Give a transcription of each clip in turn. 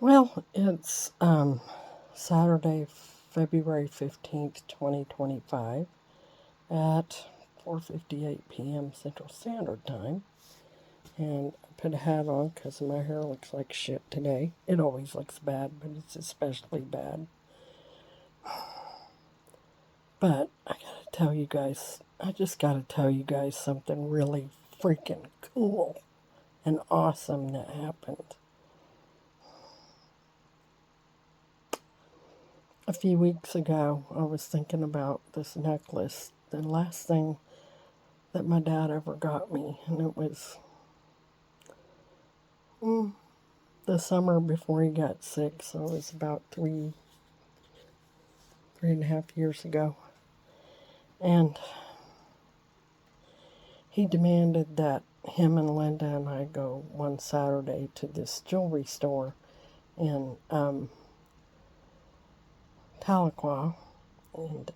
Well, it's Saturday, February 15th, 2025 at 4:58 p.m. Central Standard Time. And I put a hat on because my hair looks like shit today. It always looks bad, but it's especially bad. But I just gotta tell you guys something really freaking cool and awesome that happened. A few weeks ago, I was thinking about this necklace, the last thing that my dad ever got me, and it was the summer before he got sick, so it was about 3.5 years ago. And he demanded that him and Linda and I go one Saturday to this jewelry store in Tahlequah. And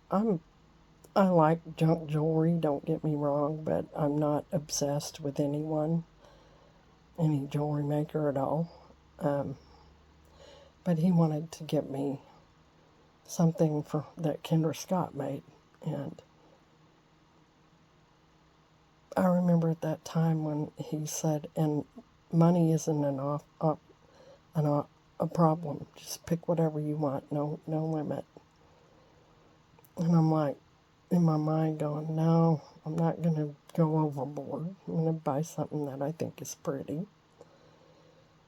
I like junk jewelry, don't get me wrong, but I'm not obsessed with any jewelry maker at all. But he wanted to get me something that Kendra Scott made, and I remember at that time when he said, "And money isn't a problem. Just pick whatever you want. No limit." And I'm like, in my mind, going, "No, I'm not gonna go overboard. I'm gonna buy something that I think is pretty."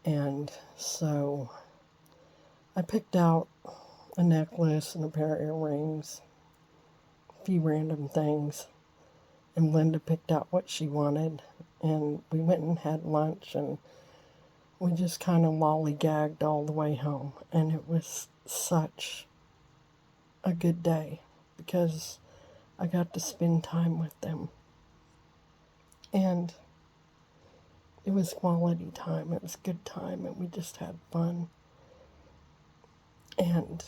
And so I picked out a necklace and a pair of earrings, a few random things, and Linda picked out what she wanted, and we went and had lunch, and we just kind of lollygagged all the way home, and it was such a good day because I got to spend time with them, and it was quality time. It was good time, and we just had fun. And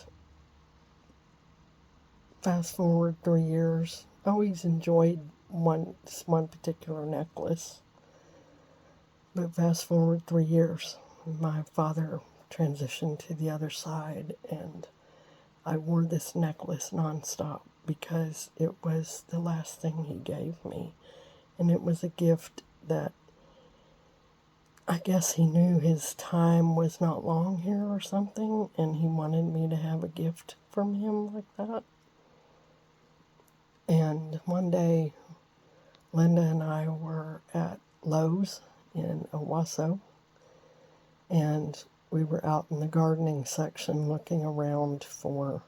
fast forward 3 years, I always enjoyed this one particular necklace. But fast forward 3 years, my father transitioned to the other side, and I wore this necklace nonstop because it was the last thing he gave me. And it was a gift that I guess he knew his time was not long here or something, and he wanted me to have a gift from him like that. And one day, Linda and I were at Lowe's in Owasso, and we were out in the gardening section looking around for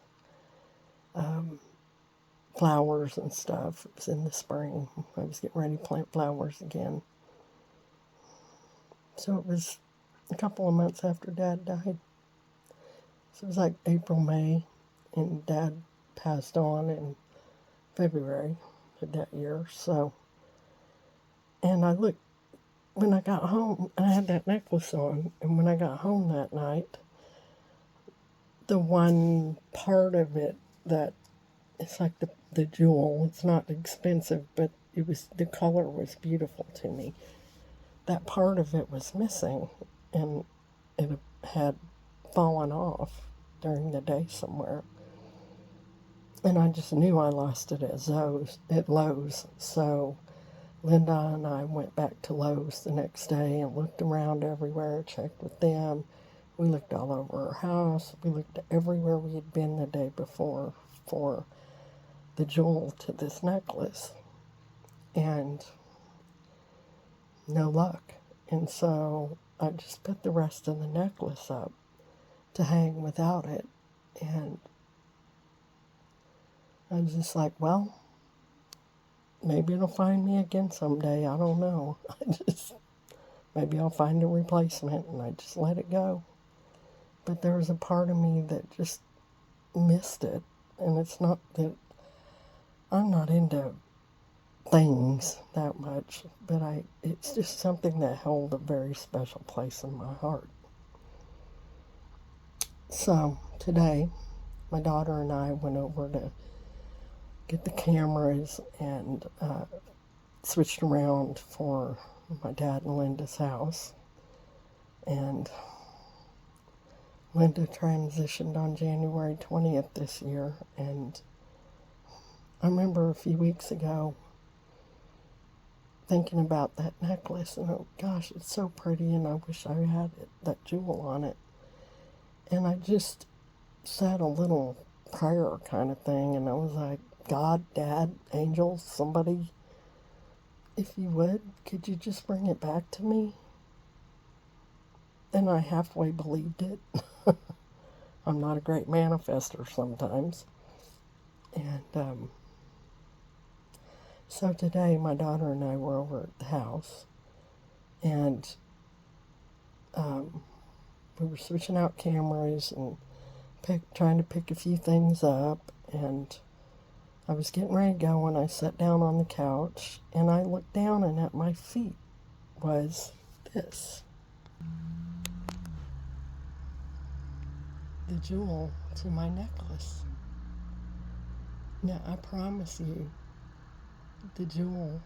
flowers and stuff. It was in the spring. I was getting ready to plant flowers again. So it was a couple of months after Dad died. So it was like April, May, and Dad passed on in February of that year. So, and I looked, when I got home, I had that necklace on, and when I got home that night, the one part of it that it's like the jewel, it's not expensive, but the color was beautiful to me. That part of it was missing, and it had fallen off during the day somewhere. And I just knew I lost it at Lowe's. So Linda and I went back to Lowe's the next day and looked around everywhere, checked with them. We looked all over our house. We looked everywhere we had been the day before for the jewel to this necklace. And no luck. And so I just put the rest of the necklace up to hang without it. And I was just like, well, maybe it'll find me again someday. I don't know. Maybe I'll find a replacement, and I just let it go. But there was a part of me that just missed it. And it's not that I'm not into things that much, but it's just something that held a very special place in my heart. So today, my daughter and I went over to get the cameras and switched around for my dad and Linda's house. And Linda transitioned on January 20th this year, and I remember a few weeks ago thinking about that necklace, and oh gosh, it's so pretty, and I wish I had that jewel on it. And I just said a little prayer kind of thing, and I was like, God, Dad, angels, somebody, if you would, could you just bring it back to me? And I halfway believed it. I'm not a great manifester sometimes. And so today, my daughter and I were over at the house, and we were switching out cameras and trying to pick a few things up. And I was getting ready to go when I sat down on the couch, and I looked down, and at my feet was this, the jewel to my necklace. Now, I promise you, the jewel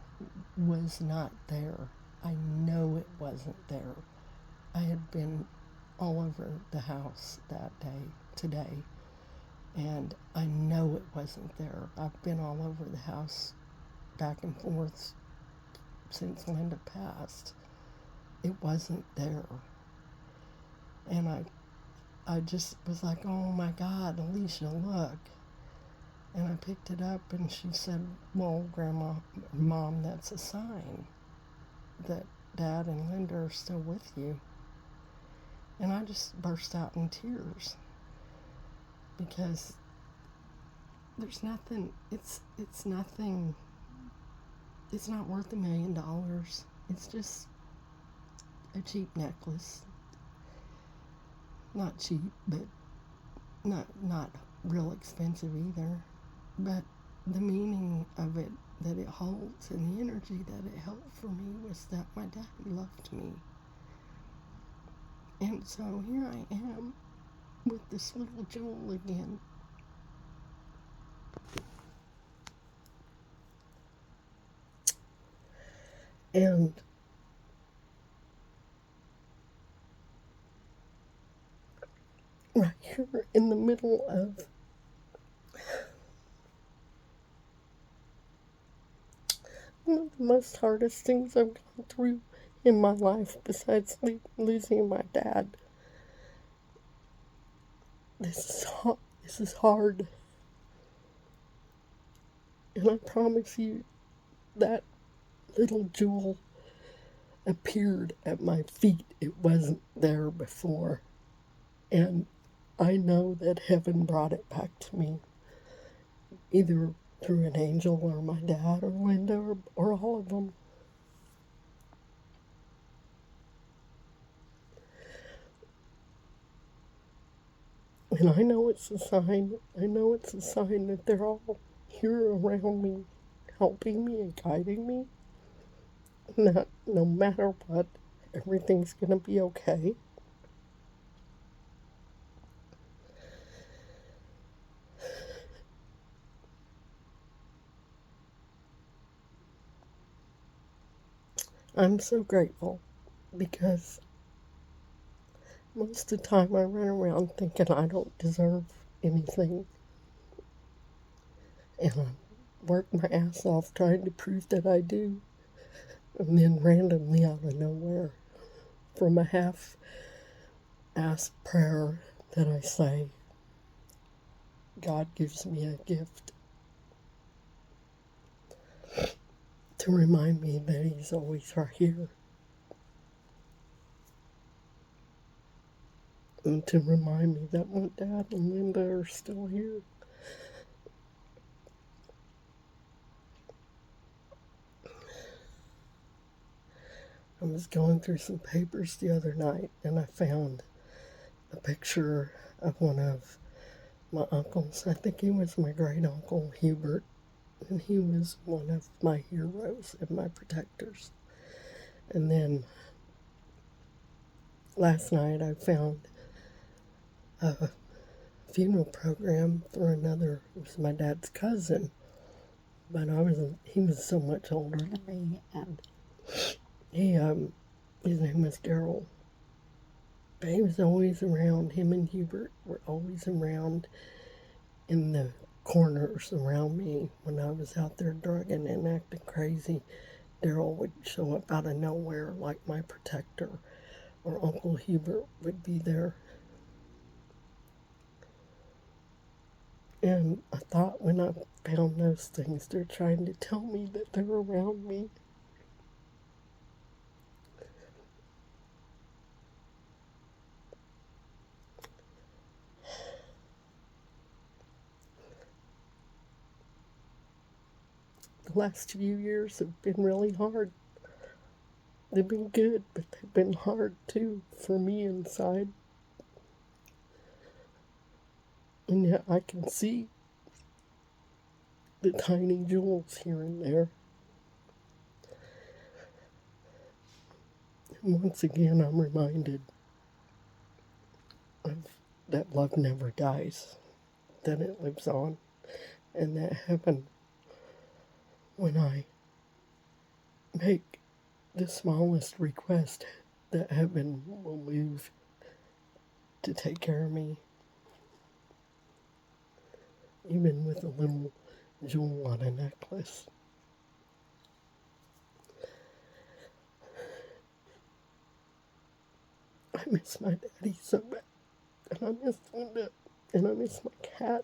was not there. I know it wasn't there. I had been all over the house that day, today, and I know it wasn't there. I've been all over the house back and forth since Linda passed. It wasn't there. And I just was like, oh my God, Alicia, look. And I picked it up, and she said, well, Grandma, Mom, that's a sign that Dad and Linda are still with you. And I just burst out in tears because there's nothing, it's nothing, it's not worth $1 million. It's just a cheap necklace. Not cheap, but not real expensive either. But the meaning of it that it holds and the energy that it held for me was that my dad loved me. And so here I am with this little jewel again. And right here in the middle of one of the most hardest things I've gone through in my life besides losing my dad. This is hard. And I promise you, that little jewel appeared at my feet. It wasn't there before. And I know that heaven brought it back to me, either through an angel or my dad or Linda or all of them. And I know it's a sign. I know it's a sign that they're all here around me, helping me and guiding me. That no matter what, everything's going to be okay. I'm so grateful because most of the time I run around thinking I don't deserve anything. And I work my ass off trying to prove that I do. And then randomly out of nowhere, from a half-assed prayer that I say, God gives me a gift to remind me that He's always right here. And to remind me that my dad and Linda are still here. I was going through some papers the other night, and I found a picture of one of my uncles. I think he was my great uncle, Hubert, and he was one of my heroes and my protectors. And then last night I found a funeral program for another, it was my dad's cousin, but he was so much older than me, and his name was Daryl. But he was always around. Him and Hubert were always around in the corners around me when I was out there drugging and acting crazy. Daryl would show up out of nowhere like my protector, or Uncle Hubert would be there. And I thought when I found those things, they're trying to tell me that they're around me. The last few years have been really hard. They've been good, but they've been hard too for me inside. And yet I can see the tiny jewels here and there. And once again, I'm reminded of that love never dies, that it lives on, and that heaven, when I make the smallest request, that heaven will move to take care of me, even with a little jewel on a necklace. I miss my daddy so bad, and I miss Linda, and I miss my cat.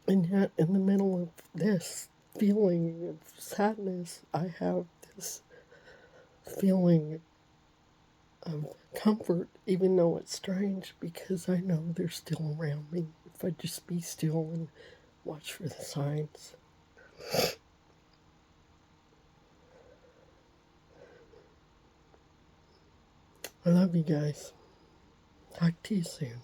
And yet, in the middle of this feeling of sadness, I have this feeling of comfort, even though it's strange, because I know they're still around me if I just be still and watch for the signs. I love you guys. Talk to you soon.